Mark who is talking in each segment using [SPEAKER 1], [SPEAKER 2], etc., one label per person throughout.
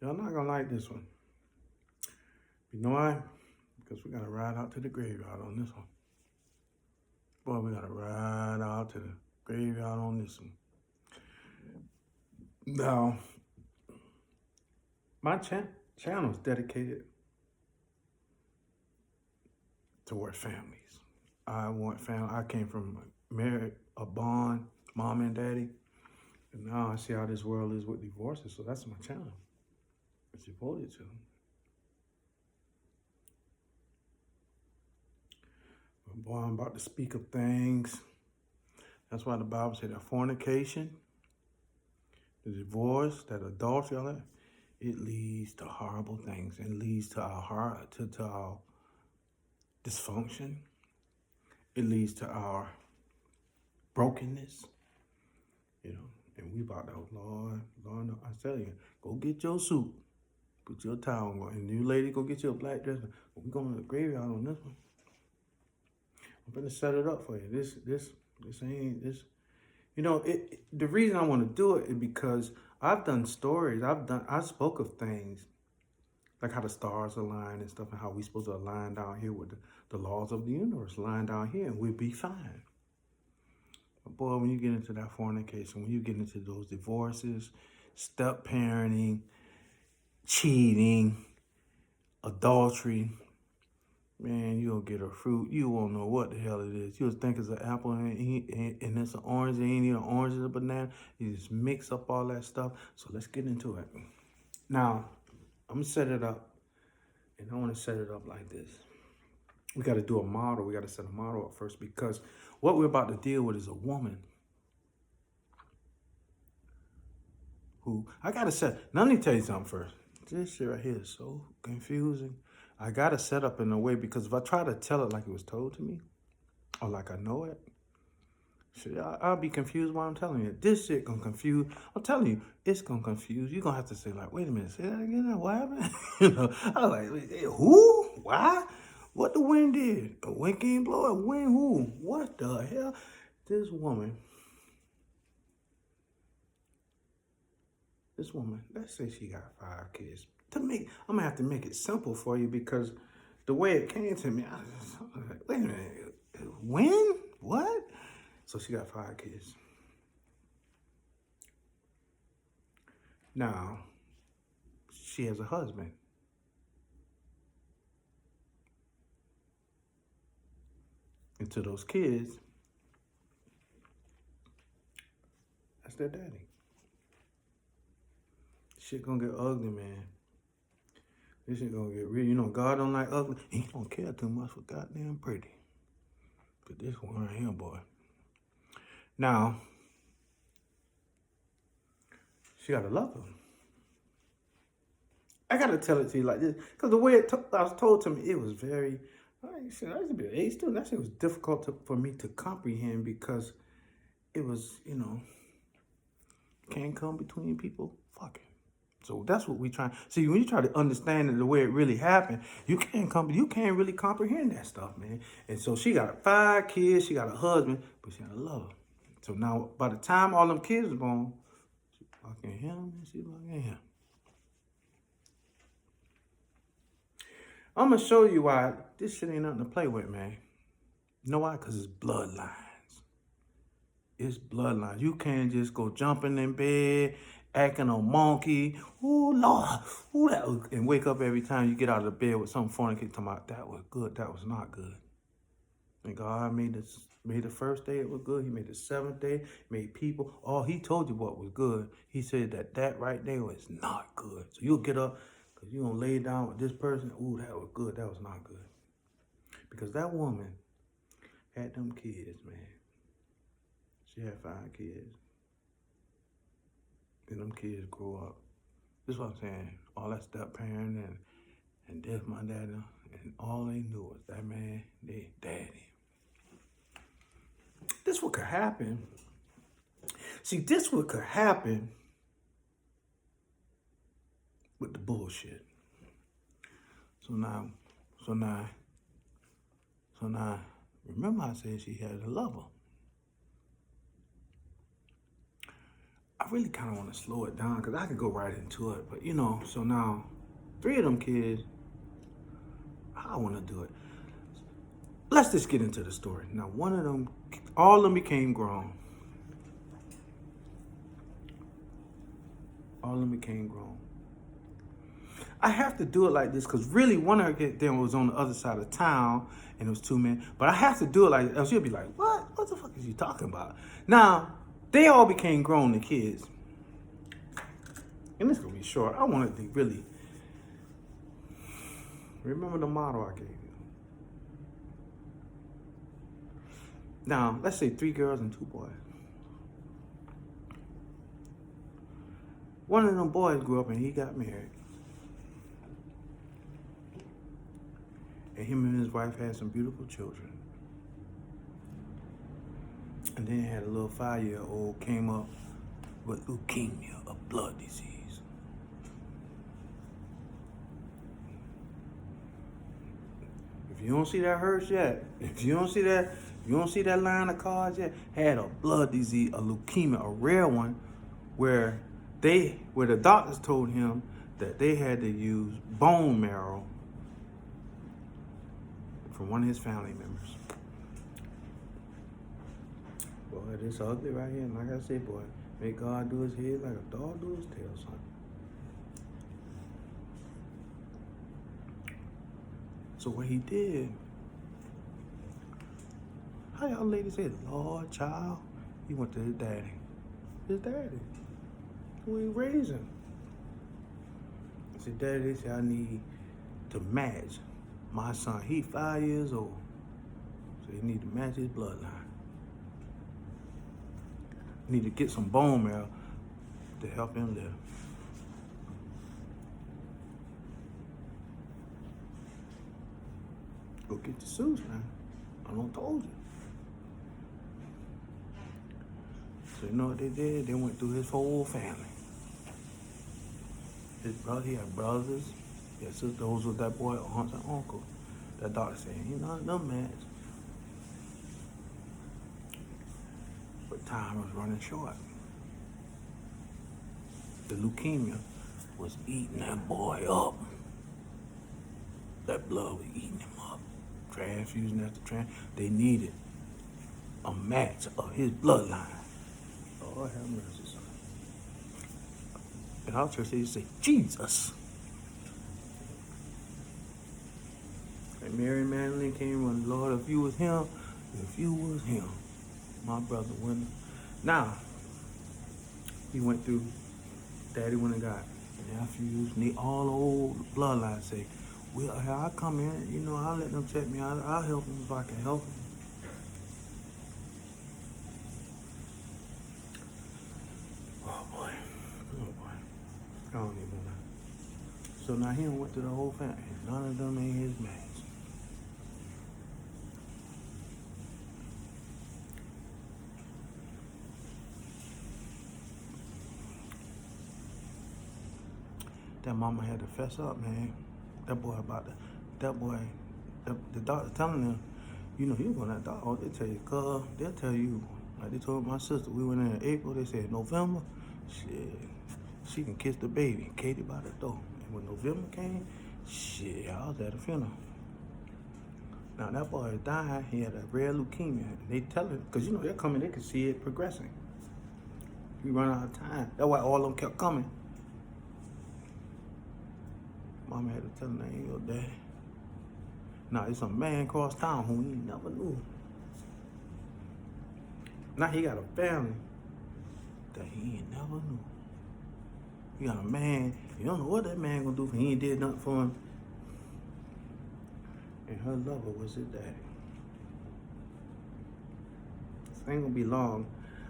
[SPEAKER 1] Y'all not gonna like this one. You know why? Because we gotta ride out to the graveyard on this one. Boy, we gotta ride out to the graveyard on this one. Now, my channel is dedicated toward families. I want family. I came from a bond, mom and daddy. And now I see how this world is with divorces. So that's my channel. It's devoted to. But boy, I'm about to speak of things. That's why the Bible said that fornication, the divorce, that adultery, all that, it leads to horrible things. It leads to our heart, to our dysfunction. It leads to our brokenness. You know, and we about to, Lord, I tell you, go get your suit, put your towel on, and you lady, go get your black dress. We're going to the graveyard on this one. I'm gonna set it up for you. This ain't this. You know, the reason I want to do it is because I've done stories. I spoke of things like how the stars align and stuff, and how we supposed to align down here with the laws of the universe, align down here, and we'll be fine. But boy, when you get into that fornication, when you get into those divorces, step parenting, cheating, adultery, man, you'll get a fruit. You won't know what the hell it is. You'll think it's an apple and it's an orange. It ain't even an orange, it's a banana. You just mix up all that stuff. So let's get into it. Now, I'm going to set it up. And I want to set it up like this. We got to do a model. We got to set a model up first, because what we're about to deal with is a woman who, I got to set, now let me tell you something first. This shit right here is so confusing. I got to set up in a way, because if I try to tell it like it was told to me, or like I know it, shit, I'll be confused while I'm telling you. This shit gonna confuse. I'm telling you, it's gonna confuse. You're gonna have to say, like, wait a minute, say that again. What happened? You know, I was like, who? Why? What the wind did? A wind can't blow a wind. Who? What the hell? This woman, let's say she got 5 kids. I'm gonna have to make it simple for you, because the way it came to me, I was like, wait a minute, when? What? So she got 5 kids. Now, she has a husband. And to those kids, that's their daddy. Shit gonna get ugly, man. This shit gonna get real. You know, God don't like ugly. He don't care too much for goddamn pretty. But this one right here, boy. Now, she gotta love him. I gotta tell it to you like this, because the way I was told to me, it was very, I used to be an A student. That shit was difficult for me to comprehend, because it was, you know, can't come between people fucking. So that's what we try. See, when you try to understand it the way it really happened, you can't really comprehend that stuff, man. And so she got 5 kids, she got a husband, but she got a lover. So now, by the time all them kids are born, she fucking him and she fucking him. I'm gonna show you why this shit ain't nothing to play with, man. You know why? Because it's bloodlines. It's bloodlines. You can't just go jumping in bed, acting a monkey. Ooh, Lord. Ooh, that was, and wake up every time you get out of the bed with some fornicating talking about that was good, that was not good. And God made the first day it was good. He made the 7th day, made people. Oh, he told you what was good. He said that right there was not good. So you'll get up, because you're going to lay down with this person. Ooh, that was good. That was not good. Because that woman had them kids, man. She had 5 kids. And them kids grew up. This is what I'm saying. All that step parenting and this, my daddy, and all they knew was that man, their daddy. This what could happen. See, this what could happen with the bullshit. So now, remember I said she had a lover. I really kind of want to slow it down because I could go right into it. But, you know, so now 3 of them kids, I want to do it. Let's just get into the story. Now, one of them, all of them became grown. All of them became grown. I have to do it like this because really one of them was on the other side of town and it was 2 men. But I have to do it like, else you'll be like, what? What the fuck is you talking about? Now, they all became grown, the kids. And this is going to be short. I wanted to really remember the motto I gave you. Now, let's say 3 girls and 2 boys. One of them boys grew up and he got married. And him and his wife had some beautiful children. And then had a little 5-year-old came up with leukemia, a blood disease. If you don't see that hearse yet, if you don't see that line of cards yet, had a blood disease, a leukemia, a rare one, where the doctors told him that they had to use bone marrow from one of his family members. Boy, this ugly right here. And like I said, boy, make God do his head like a dog do his tail, son. So what he did, how y'all ladies say, Lord, child, he went to his daddy. His daddy, who he raised him. He said, Daddy, they said, I need to match my son. He 5 years old. So he need to match his bloodline. Need to get some bone marrow to help him live. Go get the suits, man. I done told you. So you know what they did? They went through his whole family. His brother, he had brothers. He had sisters. Those was that boy, aunts and uncle. That doctor said, he not no match. But time was running short. The leukemia was eating that boy up. That blood was eating him up. Transfusion after transfusion. They needed a match of his bloodline. Lord have mercy, son. In our church, they used to say, Jesus. And Mary Magdalene came and Lord, if you was him, my brother wouldn't. Now, he went through, Daddy went and got nephews, and all old bloodlines say, well, I come in, you know, I'll let them check me out. I'll help them if I can help them. Oh boy. I don't even know. So now he went through the whole family. None of them ain't his match. That mama had to fess up, man. The doctor telling him, you know, he was going to that dog. They tell you, cuz, they'll tell you, like they told my sister, we went in April, they said November, shit, she can kiss the baby. Katie by the door. And when November came, shit, I was at the funeral. Now that boy died, he had a rare leukemia. And they tell him, because you know, they're coming, they can see it progressing. We run out of time. That's why all of them kept coming. Mama had to tell him that ain't your daddy. Now, it's a man across town who he never knew. Now he got a family that he ain't never knew. He got a man, you don't know what that man gonna do for him. He ain't did nothing for him. And her lover was his daddy. This ain't gonna be long.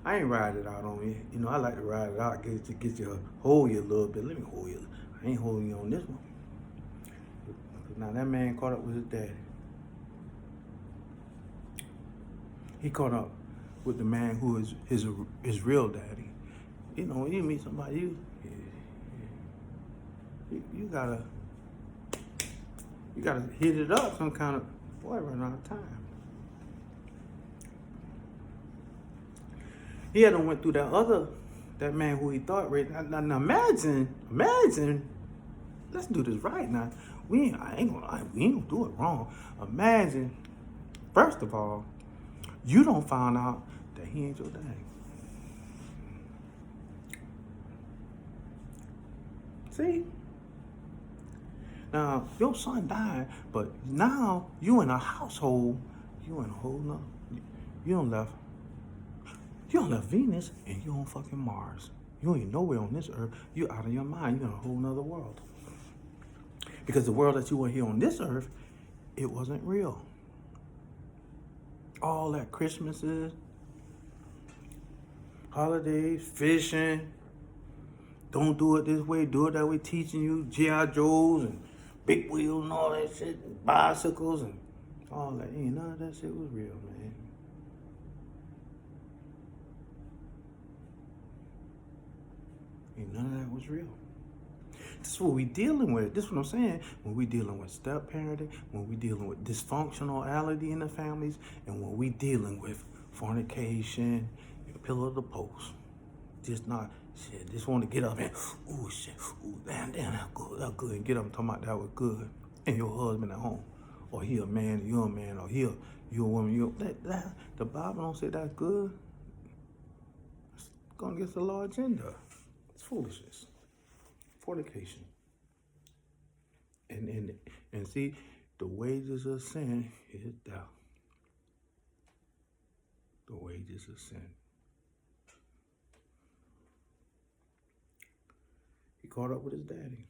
[SPEAKER 1] I ain't ride it out on you. You know, I like to ride it out, get you hold you a little bit. Let me hold you. I ain't holding you on this one. Now that man caught up with his daddy. He caught up with the man who is his real daddy. You know, when you meet somebody, you gotta hit it up some kind of, boy, run out of time. He hadn't went through that other that man who he thought raped. Now imagine, let's do this right now. I ain't gonna lie, we ain't gonna do it wrong. Imagine, first of all, you don't find out that he ain't your daddy. See? Now, your son died, but now you in a household, you in a whole nother, you don't left Venus and you on fucking Mars. You ain't nowhere on this earth. You out of your mind. You in a whole nother world. Because the world that you were here on this earth, it wasn't real. All that Christmases, holidays, fishing, don't do it this way, do it that way, teaching you G.I. Joes and big wheels and all that shit, and bicycles and all that. Ain't none of that shit was real, man. Ain't none of that was real. This is what we dealing with. This is what I'm saying. When we dealing with step parenting, when we dealing with dysfunctionality in the families, and when we dealing with fornication, pillar of the post. Just not shit. Just want to get up and ooh shit, ooh damn, that good, and get up and talking about that was good, and your husband at home, or he a man, you a man, or you a woman, the Bible don't say that's good. It's going against the law agenda. It's foolishness, fornication, and see, the wages of sin is death. The wages of sin. He caught up with his daddy.